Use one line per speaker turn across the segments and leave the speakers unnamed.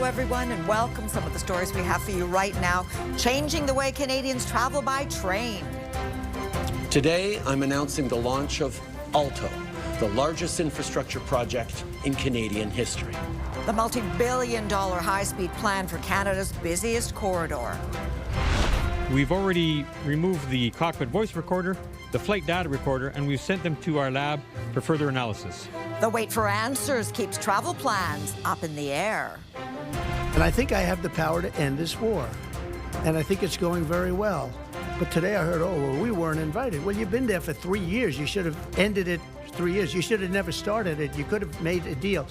everyone, and welcome. Some of the stories we have for you right now. Changing the way Canadians travel by train.
Today, I'm announcing the launch of ALTO, the largest infrastructure project in Canadian history.
The multi-billion-dollar high-speed plan for Canada's busiest corridor.
We've already removed the cockpit voice recorder, the flight data recorder, and we've sent them to our lab for further analysis.
The wait for answers keeps travel plans up in the air.
And I think I have the power to end this war. And I think it's going very well. But today I heard, oh, well, we weren't invited. Well, you've been there for 3 years. You should have ended it 3 years. You should have never started it. You could have made a deal.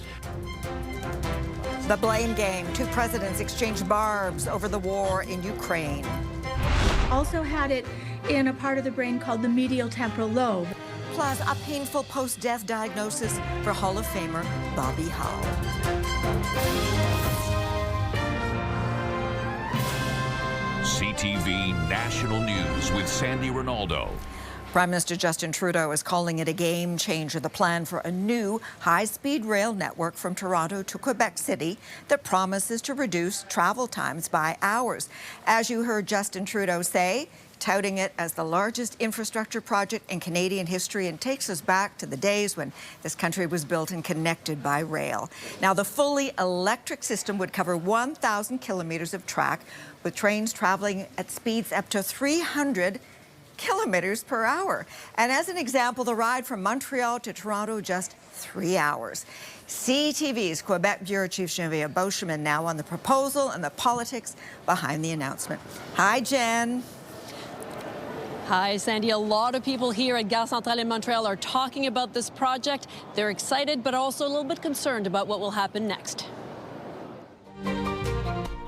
The blame game. Two presidents exchanged barbs over the war in Ukraine.
Also had it in a part of the brain called the medial temporal lobe.
Plus, a painful post-death diagnosis for Hall of Famer Bobby Hull.
CTV National News with Sandy Ronaldo.
Prime Minister Justin Trudeau is calling it a game changer, the plan for a new high-speed rail network from Toronto to Quebec City that promises to reduce travel times by hours. As you heard Justin Trudeau say, touting it as the largest infrastructure project in Canadian history, and takes us back to the days when this country was built and connected by rail. Now, the fully electric system would cover 1,000 kilometres of track, with trains travelling at speeds up to 300 kilometres per hour. And as an example, the ride from Montreal to Toronto, just 3 hours. CTV's Quebec Bureau Chief Geneviève Beauchemin now on the proposal and the politics behind the announcement. Hi, Jen.
Hi, Sandy. A lot of people here at Gare Centrale in Montreal are talking about this project. They're excited, but also a little bit concerned about what will happen next.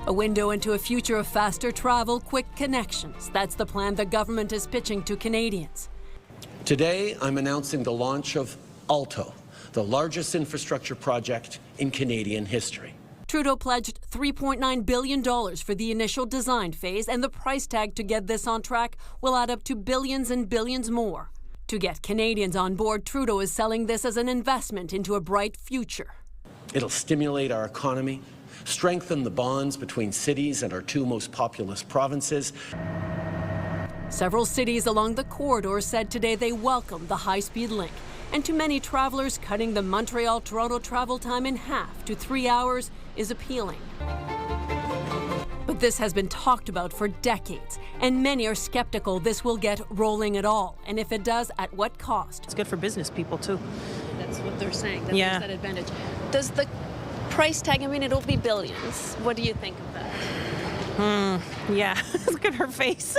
A window into a future of faster travel, quick connections. That's the plan the government is pitching to Canadians.
Today, I'm announcing the launch of ALTO, the largest infrastructure project in Canadian history.
Trudeau pledged $3.9 billion for the initial design phase, and the price tag to get this on track will add up to billions and billions more. To get Canadians on board, Trudeau is selling this as an investment into a bright future.
It'll stimulate our economy, strengthen the bonds between cities and our two most populous provinces.
Several cities along the corridor said today they welcome the high-speed link. And to many travelers, cutting the Montreal-Toronto travel time in half to 3 hours is appealing. But this has been talked about for decades, and many are skeptical this will get rolling at all. And if it does, at what cost?
It's good for business people, too.
That's what they're saying. That
Yeah.
There's that advantage. Does the price tag, I mean, it'll be billions. What do you think of that?
Yeah, look at her face.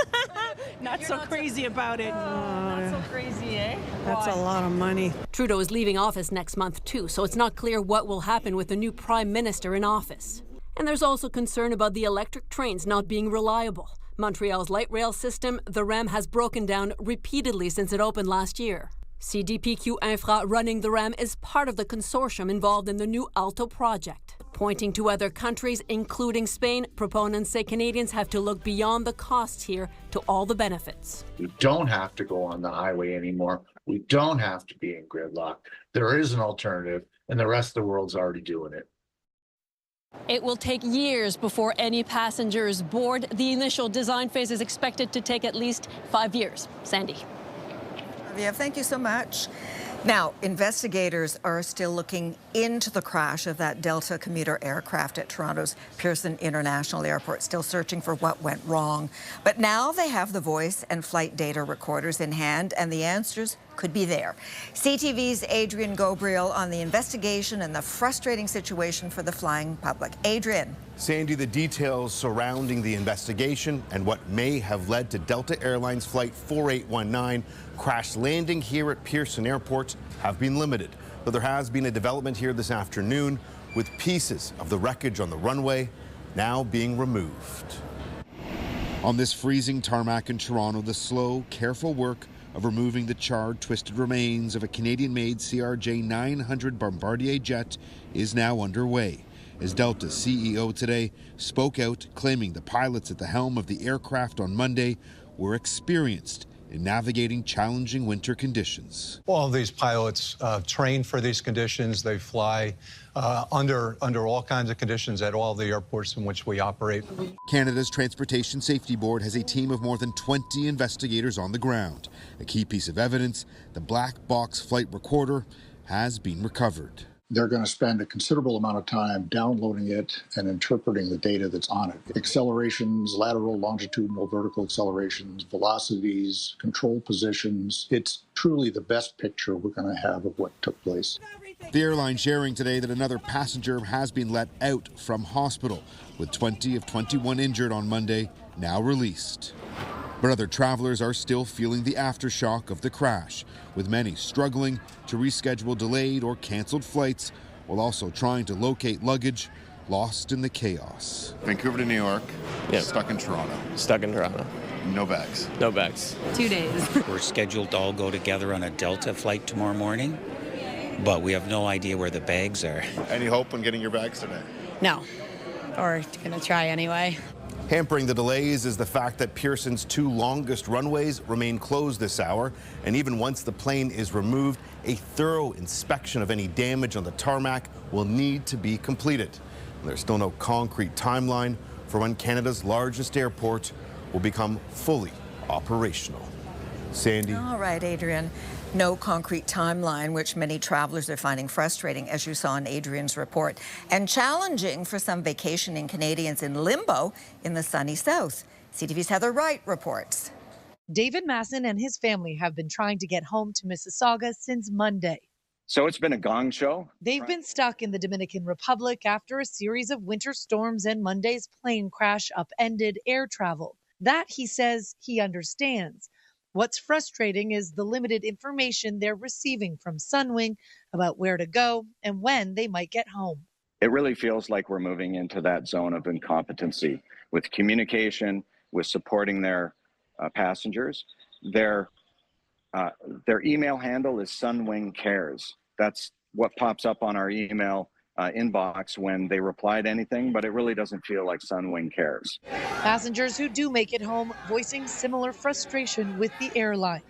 Not so crazy about it.
Not so crazy, eh?
That's a lot of money.
Trudeau is leaving office next month, too, so it's not clear what will happen with the new prime minister in office. And there's also concern about the electric trains not being reliable. Montreal's light rail system, the RAM, has broken down repeatedly since it opened last year. CDPQ Infra running the RAM is part of the consortium involved in the new ALTO project. Pointing to other countries, including Spain, proponents say Canadians have to look beyond the costs here to all the benefits.
We don't have to go on the highway anymore. We don't have to be in gridlock. There is an alternative, and the rest of the world's already doing it.
It will take years before any passengers board. The initial design phase is expected to take at least 5 years. Sandy.
Yeah, thank you so much. Now, investigators are still looking into the crash of that Delta commuter aircraft at Toronto's Pearson International Airport, still searching for what went wrong. But now they have the voice and flight data recorders in hand, and the answers could be there. CTV's Adrian Gabriel on the investigation and the frustrating situation for the flying public. Adrian.
Sandy, the details surrounding the investigation and what may have led to Delta Airlines Flight 4819 crash landing here at Pearson Airport have been limited. But there has been a development here this afternoon with pieces of the wreckage on the runway now being removed. On this freezing tarmac in Toronto, the slow, careful work of removing the charred, twisted remains of a Canadian-made CRJ-900 Bombardier jet is now underway, as Delta's CEO today spoke out, claiming the pilots at the helm of the aircraft on Monday were experienced in navigating challenging winter conditions.
All of these pilots train for these conditions. They fly under all kinds of conditions at all the airports in which we operate.
Canada's Transportation Safety Board has a team of more than 20 investigators on the ground. A key piece of evidence, the black box flight recorder, has been recovered.
They're going to spend a considerable amount of time downloading it and interpreting the data that's on it. Accelerations, lateral, longitudinal, vertical accelerations, velocities, control positions. It's truly the best picture we're going to have of what took place.
The airline sharing today that another passenger has been let out from hospital, with 20 of 21 injured on Monday, now released. But other travelers are still feeling the aftershock of the crash, with many struggling to reschedule delayed or canceled flights, while also trying to locate luggage lost in the chaos.
Vancouver to New York,
Yep.
stuck in Toronto.
Stuck in Toronto.
No bags.
No bags.
2 days.
We're scheduled to all go together on a Delta flight tomorrow morning, but we have no idea where the bags are.
Any hope on getting your bags today?
No. Or gonna try anyway.
Hampering the delays is the fact that Pearson's 2 longest runways remain closed this hour, and even once the plane is removed, a thorough inspection of any damage on the tarmac will need to be completed. There's still no concrete timeline for when Canada's largest airport will become fully operational. Sandy.
All right, Adrian. No concrete timeline, which many travelers are finding frustrating, as you saw in Adrian's report, and challenging for some vacationing Canadians in limbo in the sunny south. CTV's Heather Wright reports.
David Masson and his family have been trying to get home to Mississauga since Monday.
So it's been a gong show.
They've been stuck in the Dominican Republic after a series of winter storms, and Monday's plane crash upended air travel. That, he says, he understands. What's frustrating is the limited information they're receiving from Sunwing about where to go and when they might get home.
It really feels like we're moving into that zone of incompetency with communication, with supporting their passengers. Their email handle is Sunwing Cares. That's what pops up on our email inbox when they reply to anything, but it really doesn't feel like Sunwing Cares.
Passengers who do make it home voicing similar frustration with the airline.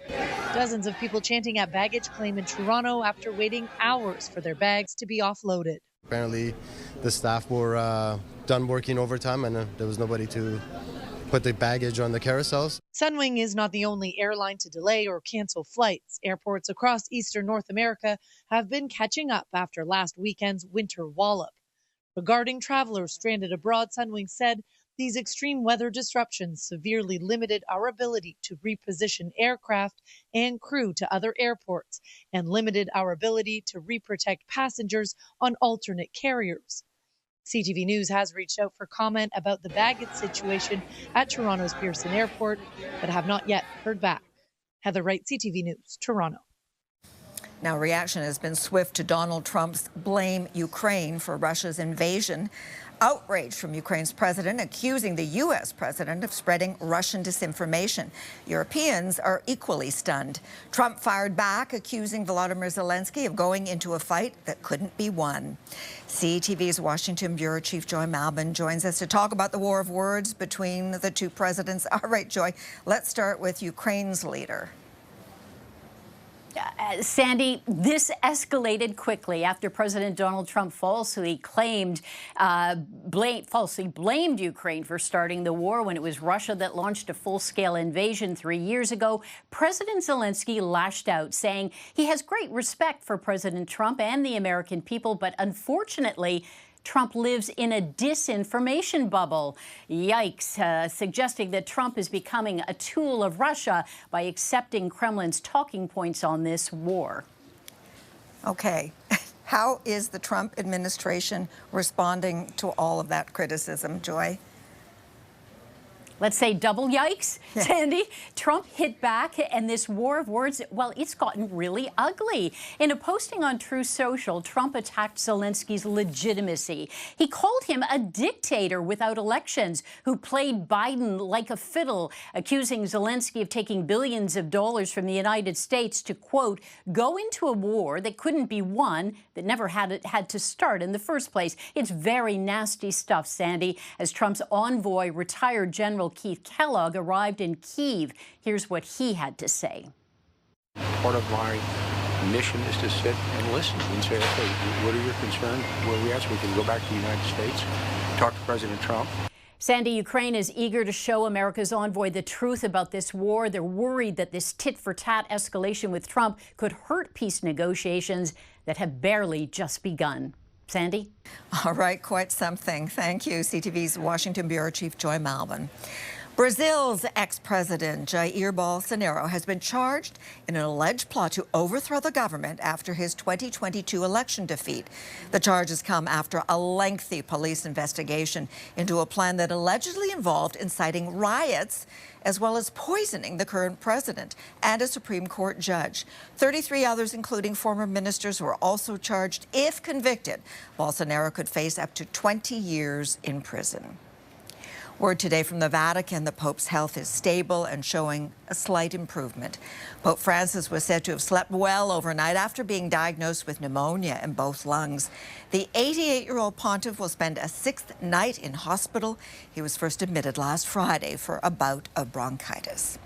Dozens of people chanting at baggage claim in Toronto after waiting hours for their bags to be offloaded.
Apparently, the staff were done working overtime and there was nobody to put the baggage on the carousels.
Sunwing is not the only airline to delay or cancel flights. Airports across eastern North America have been catching up after last weekend's winter wallop. Regarding travelers stranded abroad, Sunwing said these extreme weather disruptions severely limited our ability to reposition aircraft and crew to other airports and limited our ability to reprotect passengers on alternate carriers. CTV News has reached out for comment about the baggage situation at Toronto's Pearson Airport, but have not yet heard back. Heather Wright, CTV News, Toronto.
Now, reaction has been swift to Donald Trump's blame Ukraine for Russia's invasion. Outrage from Ukraine's president accusing the U.S. president of spreading Russian disinformation. Europeans are equally stunned. Trump fired back, accusing Volodymyr Zelensky of going into a fight that couldn't be won. CTV's Washington Bureau Chief Joy Malbon joins us to talk about the war of words between the two presidents. All right, Joy, let's start with Ukraine's leader.
Sandy, this escalated quickly after President Donald Trump falsely blamed Ukraine for starting the war when it was Russia that launched a full-scale invasion 3 years ago. President Zelensky lashed out, saying he has great respect for President Trump and the American people, but unfortunately, Trump lives in a disinformation bubble. Yikes, suggesting that Trump is becoming a tool of Russia by accepting Kremlin's talking points on this war.
Okay. How is the Trump administration responding to all of that criticism, Joy?
Let's say double yikes, Sandy. Trump hit back, and this war of words, well, it's gotten really ugly. In a posting on Truth Social, Trump attacked Zelensky's legitimacy. He called him a dictator without elections who played Biden like a fiddle, accusing Zelensky of taking billions of dollars from the United States to, quote, go into a war that couldn't be won, that never had to start in the first place. It's very nasty stuff, Sandy, as Trump's envoy, retired General General Keith Kellogg arrived in Kyiv. Here's what he had to say.
Part of my mission is to sit and listen and say, okay, what are your concerns? Where are we at? So we can go back to the United States, talk to President Trump.
Sandy, Ukraine is eager to show America's envoy the truth about this war. They're worried that this tit-for-tat escalation with Trump could hurt peace negotiations that have barely just begun. Sandy?
All right, quite something. Thank you, CTV's Washington Bureau Chief Joy Malvin. Brazil's ex-president Jair Bolsonaro has been charged in an alleged plot to overthrow the government after his 2022 election defeat. The charges come after a lengthy police investigation into a plan that allegedly involved inciting riots as well as poisoning the current president and a Supreme Court judge. 33 others, including former ministers, were also charged. If convicted, Bolsonaro could face up to 20 years in prison. Word today from the Vatican, the Pope's health is stable and showing a slight improvement. Pope Francis was said to have slept well overnight after being diagnosed with pneumonia in both lungs. The 88-year-old pontiff will spend a 6th night in hospital. He was first admitted last Friday for a bout of bronchitis.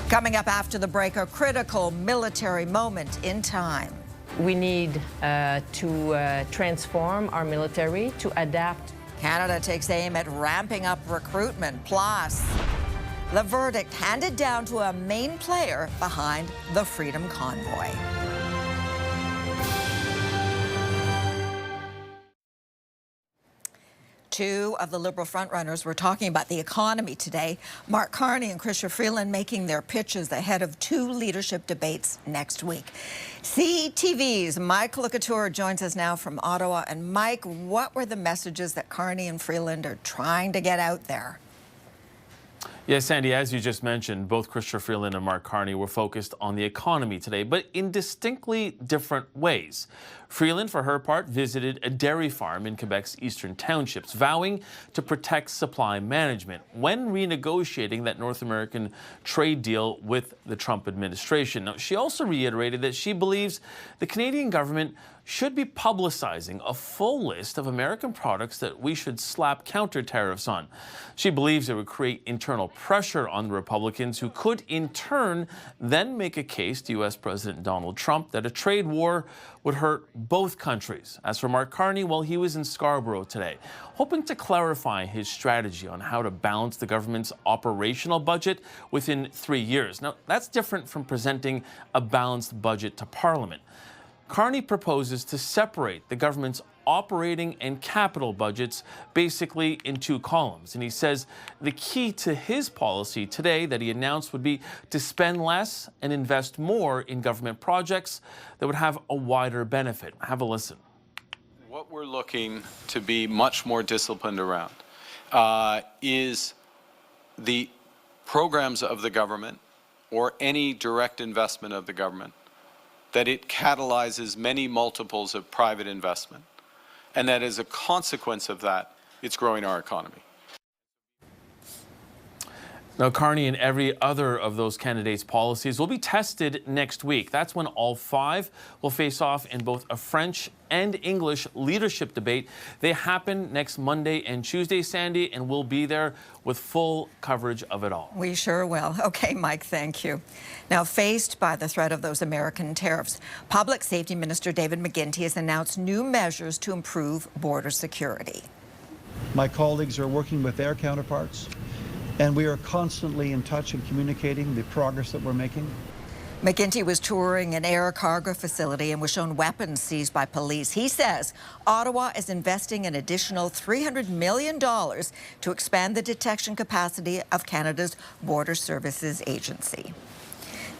Coming up after the break, a critical military moment in time.
We need to transform our military to adapt.
Canada takes aim at ramping up recruitment. Plus, the verdict handed down to a main player behind the Freedom Convoy. Two of the Liberal frontrunners were talking about the economy today. Mark Carney and Chrystia Freeland making their pitches ahead of 2 leadership debates next week. CTV's Mike Lecouture joins us now from Ottawa. And Mike, what were the messages that Carney and Freeland are trying to get out there?
Yes, Sandy, as you just mentioned, both Chrystia Freeland and Mark Carney were focused on the economy today, but in distinctly different ways. Freeland, for her part, visited a dairy farm in Quebec's eastern townships, vowing to protect supply management when renegotiating that North American trade deal with the Trump administration. Now, she also reiterated that she believes the Canadian government should be publicizing a full list of American products that we should slap counter tariffs on. She believes it would create internal pressure on the Republicans, who could in turn then make a case to U.S. President Donald Trump that a trade war would hurt both countries. As for Mark Carney, well, he was in Scarborough today, hoping to clarify his strategy on how to balance the government's operational budget within 3 years. Now, that's different from presenting a balanced budget to Parliament. Carney proposes to separate the government's operating and capital budgets basically in 2 columns. And he says the key to his policy today that he announced would be to spend less and invest more in government projects that would have a wider benefit. Have a listen.
What we're looking to be much more disciplined around is the programs of the government or any direct investment of the government, that it catalyzes many multiples of private investment, and that as a consequence of that, it's growing our economy.
Now, Carney and every other of those candidates' policies will be tested next week. That's when all 5 will face off in both a French and English leadership debate. They happen next Monday and Tuesday, Sandy, and we'll be there with full coverage of it all.
We sure will. Okay, Mike, thank you. Now, faced by the threat of those American tariffs, Public Safety Minister David McGuinty has announced new measures to improve border security.
My colleagues are working with their counterparts, and we are constantly in touch and communicating the progress that we're making.
McGuinty was touring an air cargo facility and was shown weapons seized by police. He says Ottawa is investing an additional $300 million to expand the detection capacity of Canada's Border Services Agency.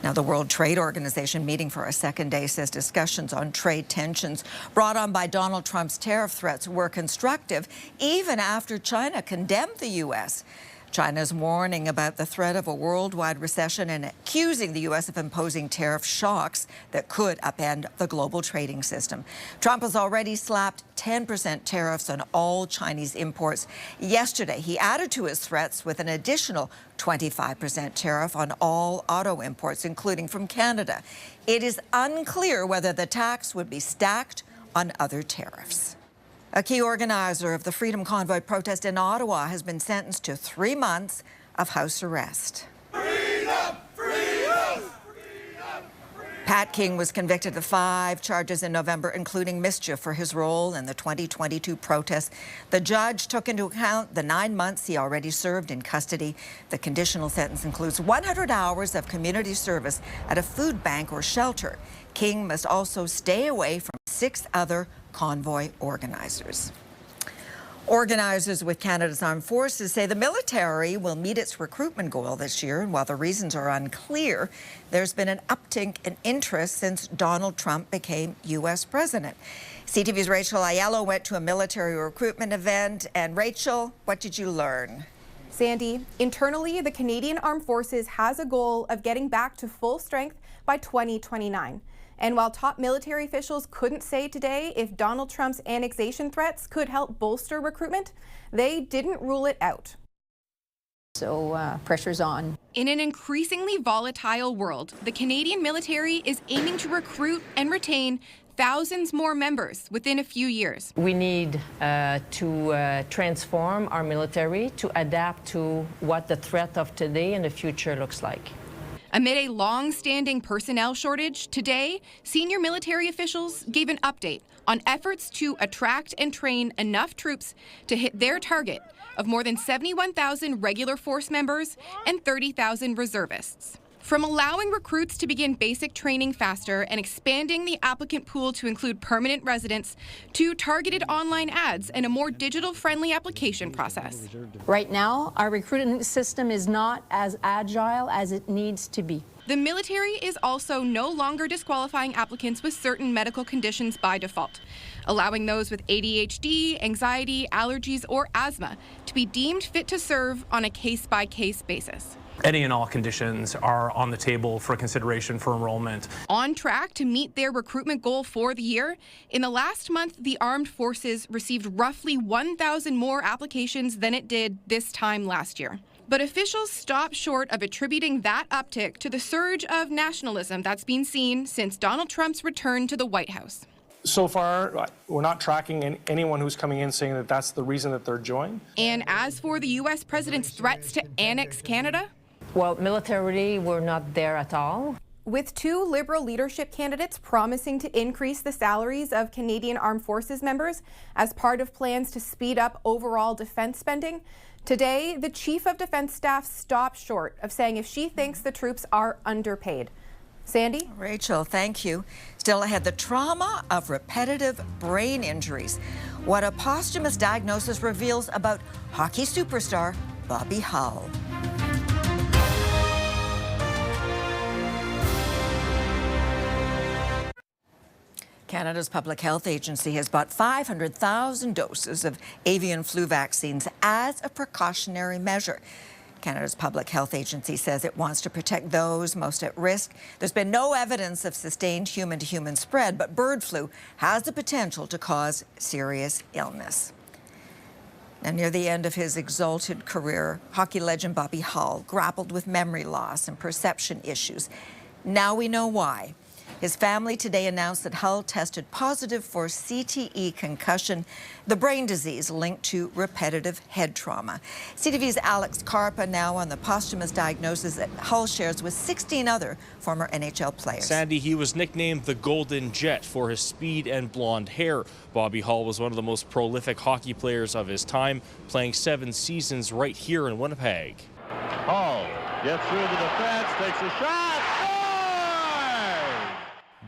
Now, the World Trade Organization meeting for a second day says discussions on trade tensions brought on by Donald Trump's tariff threats were constructive even after China condemned the U.S. China's warning about the threat of a worldwide recession and accusing the U.S. of imposing tariff shocks that could upend the global trading system. Trump has already slapped 10% tariffs on all Chinese imports. Yesterday, he added to his threats with an additional 25% tariff on all auto imports, including from Canada. It is unclear whether the tax would be stacked on other tariffs. A key organizer of the Freedom Convoy protest in Ottawa has been sentenced to 3 months of house arrest.
Freedom! Freedom!
Pat King was convicted of 5 charges in November, including mischief for his role in the 2022 protests. The judge took into account the 9 months he already served in custody. The conditional sentence includes 100 hours of community service at a food bank or shelter. King must also stay away from 6 other Convoy organizers. Organizers with Canada's Armed Forces say the military will meet its recruitment goal this year, and while the reasons are unclear, there's been an uptick in interest since Donald Trump became U.S. president. CTV's Rachel Aiello went to a military recruitment event, and Rachel, what did you learn?
Sandy, internally, the Canadian Armed Forces has a goal of getting back to full strength by 2029. And while top military officials couldn't say today if Donald Trump's annexation threats could help bolster recruitment, they didn't rule it out.
So pressure's on.
In an increasingly volatile world, the Canadian military is aiming to recruit and retain thousands more members within a few years.
We need to transform our military to adapt to what the threat of today and the future looks like.
Amid a long-standing personnel shortage, today, senior military officials gave an update on efforts to attract and train enough troops to hit their target of more than 71,000 regular force members and 30,000 reservists. From allowing recruits to begin basic training faster and expanding the applicant pool to include permanent residents, to targeted online ads and a more digital-friendly application process.
Right now, our recruitment system is not as agile as it needs to be.
The military is also no longer disqualifying applicants with certain medical conditions by default, allowing those with ADHD, anxiety, allergies, or asthma to be deemed fit to serve on a case-by-case basis.
Any and all conditions are on the table for consideration for enrollment.
On track to meet their recruitment goal for the year, in the last month, the Armed Forces received roughly 1,000 more applications than it did this time last year. But officials stopped short of attributing that uptick to the surge of nationalism that's been seen since Donald Trump's return to the White House.
So far, we're not tracking anyone who's coming in saying that that's the reason that they're joining.
And as for the U.S. president's threats to annex Canada,
well, militarily, we're not there at all.
With 2 Liberal leadership candidates promising to increase the salaries of Canadian Armed Forces members as part of plans to speed up overall defense spending, today the Chief of Defense Staff stopped short of saying if she thinks the troops are underpaid. Sandy?
Rachel, thank you. Still ahead, the trauma of repetitive brain injuries. What a posthumous diagnosis reveals about hockey superstar Bobby Hull. Canada's Public Health Agency has bought 500,000 doses of avian flu vaccines as a precautionary measure. Canada's Public Health Agency says it wants to protect those most at risk. There's been no evidence of sustained human-to-human spread, but bird flu has the potential to cause serious illness. Now, near the end of his exalted career, hockey legend Bobby Hull grappled with memory loss and perception issues. Now we know why. His family today announced that Hull tested positive for CTE concussion, the brain disease linked to repetitive head trauma. CTV's Alex Carpa now on the posthumous diagnosis that Hull shares with 16 other former NHL players.
Sandy, he was nicknamed the Golden Jet for his speed and blonde hair. Bobby Hull was one of the most prolific hockey players of his time, playing 7 seasons right here in Winnipeg.
Hull gets through the defense, takes a shot.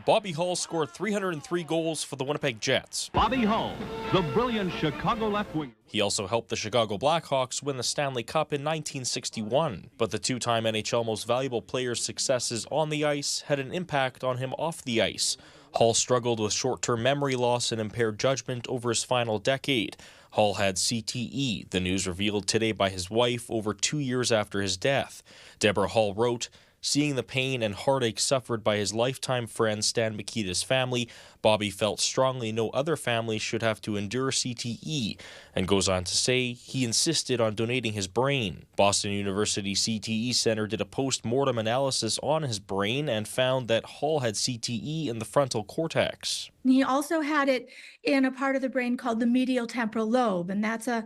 Bobby Hull scored 303 goals for the Winnipeg Jets.
Bobby Hull, the brilliant Chicago left winger.
He also helped the Chicago Blackhawks win the Stanley Cup in 1961. But the 2-time NHL Most Valuable Player's successes on the ice had an impact on him off the ice. Hull struggled with short-term memory loss and impaired judgment over his final decade. Hull had CTE, the news revealed today by his wife over 2 years after his death. Deborah Hull wrote, "Seeing the pain and heartache suffered by his lifetime friend Stan Mikita's family, Bobby felt strongly no other family should have to endure CTE," and goes on to say he insisted on donating his brain. Boston University CTE Center did a post-mortem analysis on his brain and found that Hull had CTE in the frontal cortex.
He also had it in a part of the brain called the medial temporal lobe, and that's a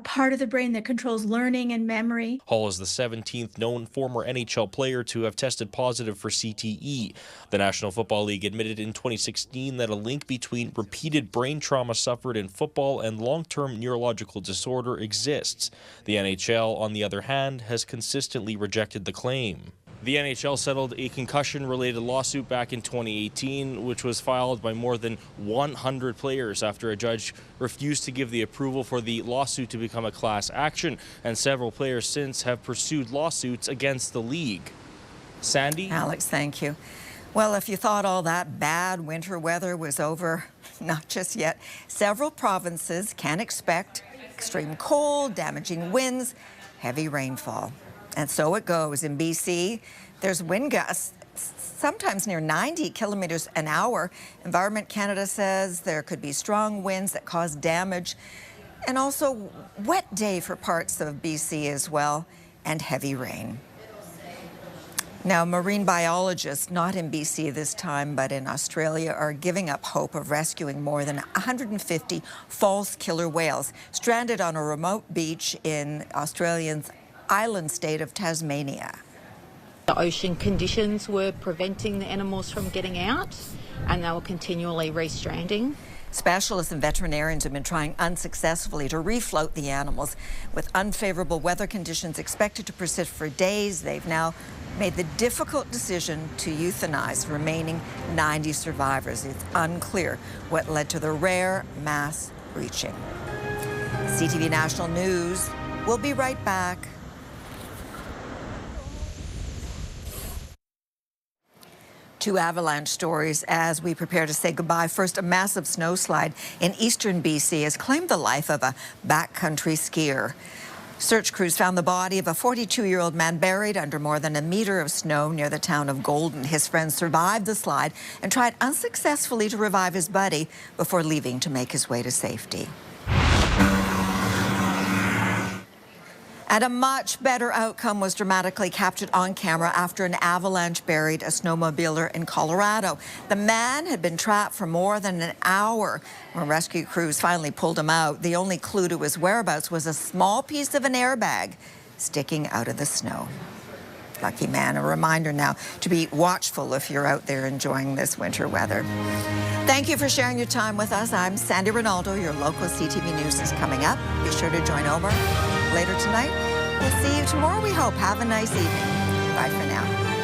part of the brain that controls learning and memory.
Hull is the 17th known former NHL player to have tested positive for CTE. The National Football League admitted in 2016 that a link between repeated brain trauma suffered in football and long-term neurological disorder exists. The NHL, on the other hand, has consistently rejected the claim. The NHL settled a concussion-related lawsuit back in 2018, which was filed by more than 100 players after a judge refused to give the approval for the lawsuit to become a class action, and several players since have pursued lawsuits against the league. Sandy?
Alex, thank you. Well, if you thought all that bad winter weather was over, not just yet. Several provinces can expect extreme cold, damaging winds, heavy rainfall. And so it goes. In BC, there's wind gusts, sometimes near 90 kilometers an hour. Environment Canada says there could be strong winds that cause damage, and also wet day for parts of BC as well, and heavy rain. Now, marine biologists, not in BC this time, but in Australia, are giving up hope of rescuing more than 150 false killer whales stranded on a remote beach in Australia's island state of Tasmania.
The ocean conditions were preventing the animals from getting out, and they were continually restranding.
Specialists and veterinarians have been trying unsuccessfully to refloat the animals. With unfavorable weather conditions expected to persist for days, they've now made the difficult decision to euthanize remaining 90 survivors. It's unclear what led to the rare mass breaching. CTV National News. We'll be right back. Two avalanche stories as we prepare to say goodbye. First, a massive snowslide in eastern BC has claimed the life of a backcountry skier. Search crews found the body of a 42-year-old man buried under more than a meter of snow near the town of Golden. His friends survived the slide and tried unsuccessfully to revive his buddy before leaving to make his way to safety. And a much better outcome was dramatically captured on camera after an avalanche buried a snowmobiler in Colorado. The man had been trapped for more than an hour. When rescue crews finally pulled him out, the only clue to his whereabouts was a small piece of an airbag sticking out of the snow. Lucky man. A reminder now to be watchful if you're out there enjoying this winter weather. Thank you for sharing your time with us. I'm Sandy Ronaldo. Your local CTV News is coming up. Be sure to join over later tonight. We'll see you tomorrow, we hope. Have a nice evening. Bye for now.